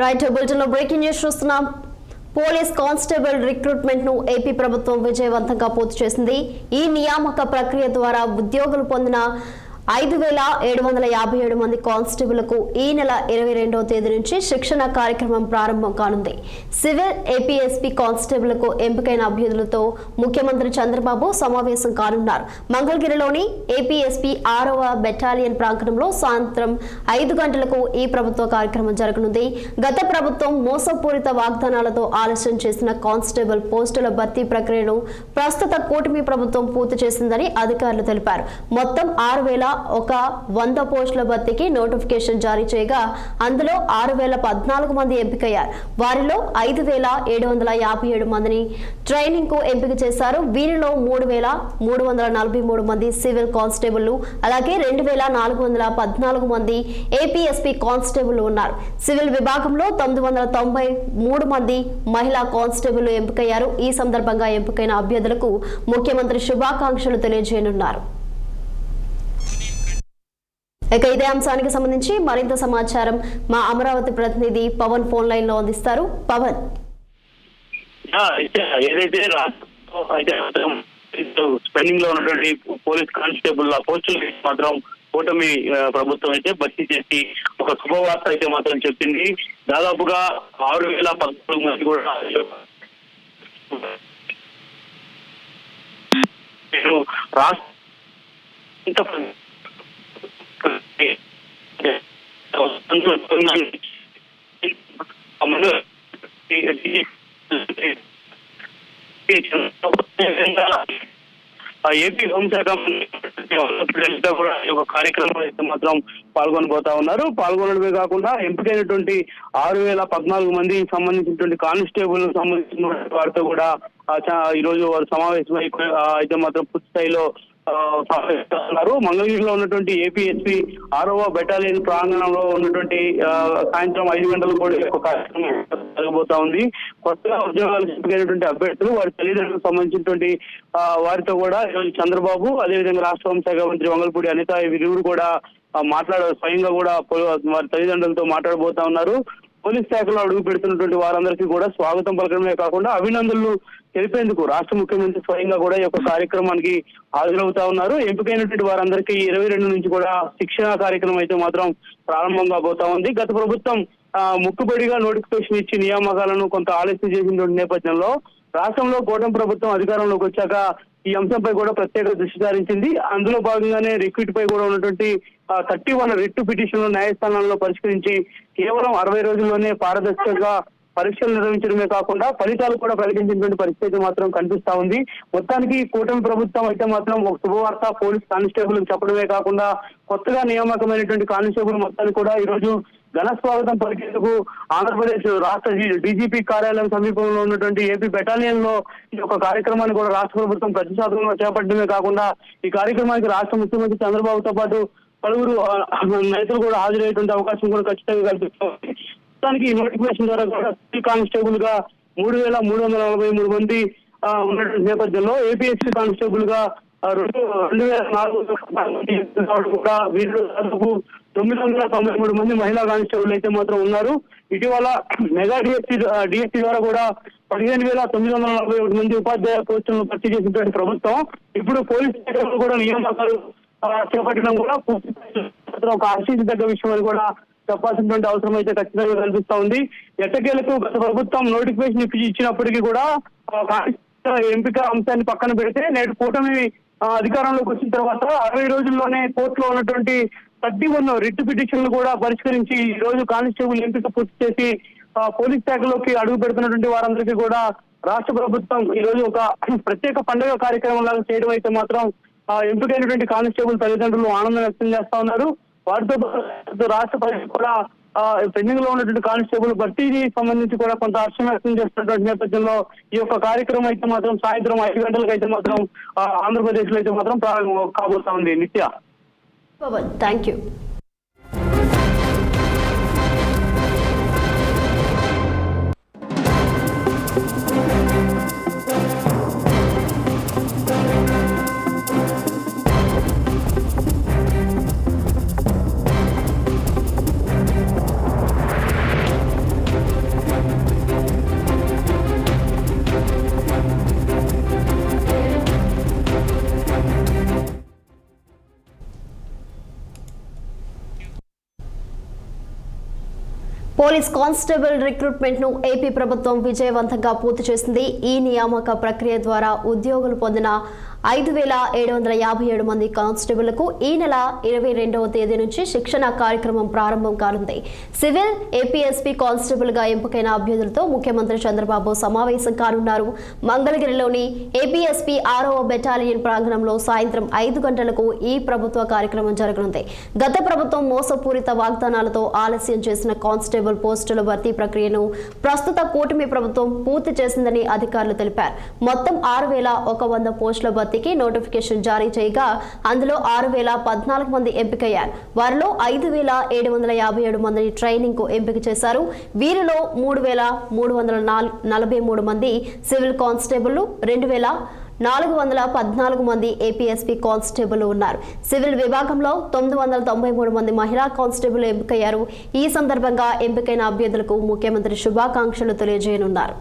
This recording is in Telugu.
రైట్ బులెటిన్ లో బ్రేకింగ్ న్యూస్ చూస్తున్నాం. పోలీస్ కానిస్టేబుల్ రిక్రూట్మెంట్ ను ఏపీ ప్రభుత్వం విజయవంతంగా పూర్తి చేసింది. ఈ నియామక ప్రక్రియ ద్వారా ఉద్యోగులు పొందిన 5,757 మంది కానిస్టేబుళ్లకు ఈ నెల 22వ తేదీ నుంచి శిక్షణ కార్యక్రమం ప్రారంభం కానుంది. సివిల్ ఏపీఎస్పీ కానిస్టేబుళ్లకు ఎంపికైన అభ్యర్థులతో ముఖ్యమంత్రి చంద్రబాబు సమావేశం కానున్నారు. మంగళగిరిలోని ఏపీఎస్పీ 6వ బెటాలియన్ ప్రాంగణంలో సాయంత్రం 5 గంటలకు ఈ ప్రభుత్వ కార్యక్రమం జరగనుంది. గత ప్రభుత్వం మోసపూరిత వాగ్దానాలతో ఆలస్యం చేసిన కానిస్టేబుల్ పోస్టుల భర్తీ ప్రక్రియను ప్రస్తుత కూటమి ప్రభుత్వం పూర్తి చేసిందని అధికారులు తెలిపారు. మొత్తం 6,100 పోస్టుల భర్తీకి నోటిఫికేషన్ జారీ చేయగా అందులో 6,014 మంది ఎంపికయ్యారు. వారిలో 5,757 మందిని ట్రైనింగ్ కు ఎంపిక చేశారు. వీరిలో 3,343 మంది సివిల్ కానిస్టేబుళ్లు, అలాగే 2,414 మంది ఏపీఎస్పీ కానిస్టేబుళ్లు ఉన్నారు. సివిల్ విభాగంలో 993 మంది మహిళా కానిస్టేబుళ్లు ఎంపికయ్యారు. ఈ సందర్భంగా ఎంపికైన అభ్యర్థులకు ముఖ్యమంత్రి శుభాకాంక్షలు తెలియజేయనున్నారు. ఇక ఇదే అంశానికి సంబంధించి మరింత సమాచారం మా అమరావతి ప్రతినిధి పవన్ ఫోన్ లైన్ లో అందిస్తారు. పవన్, ఏదైతే స్పెండింగ్ లో ఉన్నటువంటి పోలీస్ కానిస్టేబుల్ పోస్టులు మాత్రం కూటమి ప్రభుత్వం అయితే భర్తీ చేసి ఒక శుభవార్త అయితే మాత్రం చెప్పింది. దాదాపుగా 6,014 మంది కూడా రాష్ట్ర ఏపీ హోంశాఖ కూడా ఒక కార్యక్రమం అయితే మాత్రం పాల్గొనబోతా ఉన్నారు. పాల్గొనడమే కాకుండా ఎంపికైనటువంటి 6,014 మంది సంబంధించినటువంటి కానిస్టేబుల్ సంబంధించిన వారితో కూడా ఈ రోజు వారు సమావేశం అయితే మాత్రం పూర్తి స్థాయిలో ఉన్నారు. మంగళగిరిలో ఉన్నటువంటి ఏపీఎస్పీ 6వ బెటాలియన్ ప్రాంగణంలో ఉన్నటువంటి సాయంత్రం 5 గంటలకు కూడా ఒక కార్యక్రమం జరగబోతా ఉంది. కొత్తగా ఉద్యోగాలు ఎంపికైనటువంటి అభ్యర్థులు వారి తల్లిదండ్రులకు సంబంధించినటువంటి వారితో కూడా ఈరోజు చంద్రబాబు, అదేవిధంగా రాష్ట్ర హోంశాఖ మంత్రి వంగలపూడి అనిత వీరిరువురు కూడా స్వయంగా కూడా వారి తల్లిదండ్రులతో మాట్లాడబోతా ఉన్నారు. పోలీస్ శాఖలో అడుగు పెడుతున్నటువంటి వారందరికీ కూడా స్వాగతం పలకడమే కాకుండా అభినందనలు తెలిపేందుకు రాష్ట్ర ముఖ్యమంత్రి స్వయంగా కూడా ఈ యొక్క కార్యక్రమానికి హాజరవుతా ఉన్నారు. ఎంపికైనటువంటి వారందరికీ 22 నుంచి కూడా శిక్షణ కార్యక్రమం అయితే మాత్రం ప్రారంభం కాబోతా ఉంది. గత ప్రభుత్వం ముక్కుబడిగా నోటిఫికేషన్ ఇచ్చి నియామకాలను కొంత ఆలస్యం చేసినటువంటి నేపథ్యంలో రాష్ట్రంలో కూటమి ప్రభుత్వం అధికారంలోకి వచ్చాక ఈ అంశంపై కూడా ప్రత్యేక దృష్టి సారించింది. అందులో భాగంగానే రిక్రూట్ పై కూడా ఉన్నటువంటి 31 రిట్ పిటిషన్లు న్యాయస్థానాల్లో పరిష్కరించి కేవలం 60 రోజుల్లోనే పారదర్శకంగా పరీక్షలు నిర్వహించడమే కాకుండా ఫలితాలు కూడా ప్రకటించినటువంటి పరిస్థితి మాత్రం కనిపిస్తా ఉంది. మొత్తానికి కూటమి ప్రభుత్వం అయితే మాత్రం ఒక శుభవార్త పోలీస్ కానిస్టేబుల్ చెప్పడమే కాకుండా కొత్తగా నియామకమైనటువంటి కానిస్టేబుల్ మొత్తాన్ని కూడా ఈ రోజు ఘన స్వాగతం పలికేందుకు ఆంధ్రప్రదేశ్ రాష్ట్ర డీజీపీ కార్యాలయం సమీపంలో ఉన్నటువంటి ఏపీ బెటాలియన్ లో ఈ యొక్క కార్యక్రమాన్ని కూడా రాష్ట్ర ప్రభుత్వం ప్రతిష్టాత్మకంగా చేపట్టడమే కాకుండా ఈ కార్యక్రమానికి రాష్ట్ర ముఖ్యమంత్రి చంద్రబాబుతో పాటు పలువురు నేతలు కూడా హాజరయ్యేటువంటి అవకాశం కూడా ఖచ్చితంగా కల్పిస్తుంది. మొత్తానికి ఈ నోటిఫికేషన్ ద్వారా కూడా సివిల్ కానిస్టేబుల్ గా 3,343 మంది ఉన్నటువంటి నేపథ్యంలో ఏపీఎస్సీ కానిస్టేబుల్ గా 2,400 కూడా వీరిలో దాదాపు 993 మంది మహిళా కానిస్టేబుల్ అయితే మాత్రం ఉన్నారు. ఇటీవల మెగా డిఎస్సీ ద్వారా కూడా 15,941 మంది ఉపాధ్యాయ పోస్టులను భర్తీ చేసినటువంటి ప్రభుత్వం ఇప్పుడు పోలీస్ శాఖలో కూడా నియామకాలు చేపట్టడం కూడా ఒక హర్షించదగ్గ విషయం అని కూడా చెప్పాల్సినటువంటి అవసరం అయితే ఖచ్చితంగా కనిపిస్తా ఉంది. ఎట్టకేలకు గత ప్రభుత్వం నోటిఫికేషన్ ఇచ్చినప్పటికీ కూడా ఎంపిక అంశాన్ని పక్కన పెడితే నేడు కూటమి అధికారంలోకి వచ్చిన తర్వాత 60 రోజుల్లోనే కోర్టులో ఉన్నటువంటి 31 రిట్ పిటిషన్లు కూడా పరిష్కరించి ఈ రోజు కానిస్టేబుల్ ఎంపిక పూర్తి చేసి పోలీస్ శాఖలోకి అడుగు పెడుతున్నటువంటి వారందరికీ కూడా రాష్ట్ర ప్రభుత్వం ఈ రోజు ఒక ప్రత్యేక పండుగ కార్యక్రమం లాగా చేయడం అయితే మాత్రం ఎంపికైనటువంటి కానిస్టేబుల్ తల్లిదండ్రులు ఆనందం వ్యక్తం చేస్తా ఉన్నారు. వారితో రాష్ట్ర ప్రజలు కూడా పెండింగ్ లో ఉన్నటువంటి కానిస్టేబుల్ భర్తీకి సంబంధించి కూడా కొంత హర్షం వ్యక్తం చేస్తున్నటువంటి నేపథ్యంలో ఈ యొక్క కార్యక్రమం అయితే మాత్రం సాయంత్రం 5 గంటలకు అయితే మాత్రం ఆంధ్రప్రదేశ్ లో అయితే మాత్రం ప్రారంభం కాబోతా ఉంది. నిత్య, thank you. Police constable recruitment ను ఏపీ ప్రభుత్వం విజయవంతంగా పూర్తి చేసింది. ఈ నియామక ప్రక్రియ ద్వారా ఉద్యోగులు పొందిన 5,757 మంది కానిస్టేబుళ్లకు ఈ నెల 22వ తేదీ నుంచి శిక్షణ కార్యక్రమం ప్రారంభం కానుంది. సివిల్ ఏపీఎస్పీ కానిస్టేబుల్ గా ఎంపికైన అభ్యర్థులతో ముఖ్యమంత్రి చంద్రబాబు సమావేశం కానున్నారు. మంగళగిరిలోని ఏపీఎస్పీ 6వ బెటాలియన్ ప్రాంగణంలో సాయంత్రం 5 గంటలకు ఈ ప్రభుత్వ కార్యక్రమం జరగనుంది. గత ప్రభుత్వం మోసపూరిత వాగ్దానాలతో ఆలస్యం చేసిన కానిస్టేబుల్ పోస్టుల భర్తీ ప్రక్రియను ప్రస్తుత కూటమి ప్రభుత్వం పూర్తి చేసిందని అధికారులు తెలిపారు. మొత్తం 6,100 పోస్టుల భర్తీకి నోటిఫికేషన్ జారీ చేయగా అందులో 6,014 మంది ఎంపికయ్యారు. వారిలో 5,757 మందిని ట్రైనింగ్ కు ఎంపిక చేశారు. వీరిలో 3,343 మంది సివిల్ కానిస్టేబుల్, 2,414 మంది ఏపీఎస్పీ కానిస్టేబుల్ ఉన్నారు. సివిల్ విభాగంలో 993 మంది మహిళా కానిస్టేబుల్ ఎంపికయ్యారు. ఈ సందర్భంగా ఎంపికైన అభ్యర్థులకు ముఖ్యమంత్రి శుభాకాంక్షలు తెలియజేయనున్నారు.